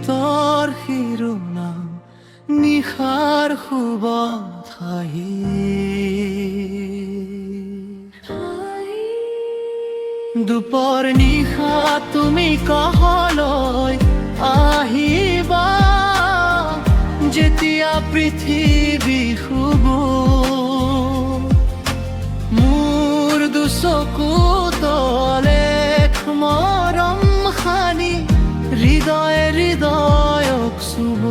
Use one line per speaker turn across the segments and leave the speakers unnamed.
গীতৰ শিৰোনাম নিশাৰ শুভ ঠাই। দুপৰ নিশা তুমি কাষলৈ আহিবা, যেতিয়া পৃথিৱী শুব। মোৰ দুচকু তলে মৰম খানি হৃদয়ে হৃদয়ক চুব।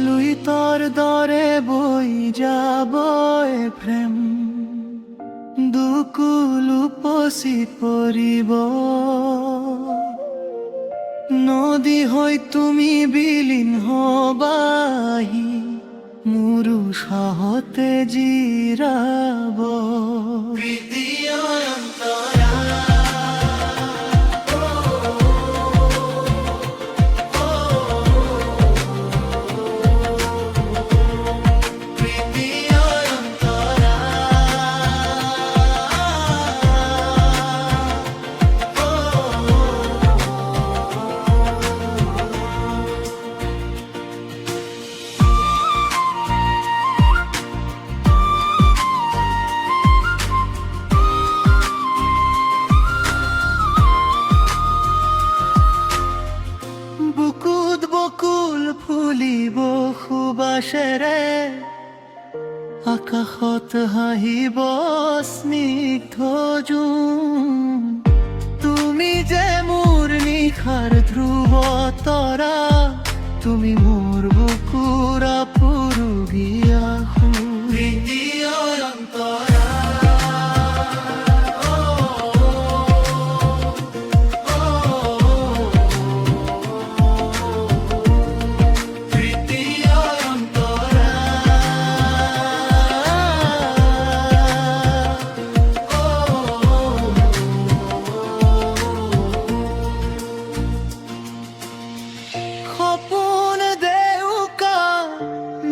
লুইতৰ দৰে বৈ যাব প্ৰেম, দুকুল উপচি পৰিব। নদী হৈ তুমি বিলীন হবাহি, মোৰো সাহতে জিৰাব। বুকুত বকুল ফুলিব সুবাসেৰে, আকাশত হাঁহিব স্নিগ্ধ জোন। তুমি যে মোৰ নিশাৰ ধ্ৰুৱ তৰা, তুমি মোৰ বুকুৰ আপুৰুগীয়া সুৰ। সপোন দেউকা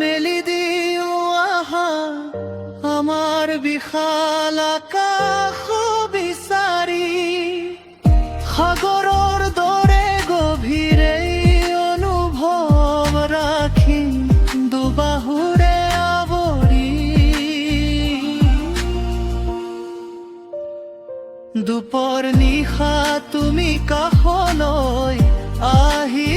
মেলি দিও আহা, আমাৰ বিশাল আকাশ বিচাৰি। সাগৰৰ দৰে গভীৰে অনুভৱ ৰাখি, দুবাহুৰে আৱৰি। দুপৰ নিশা তুমি কাষলৈ আহি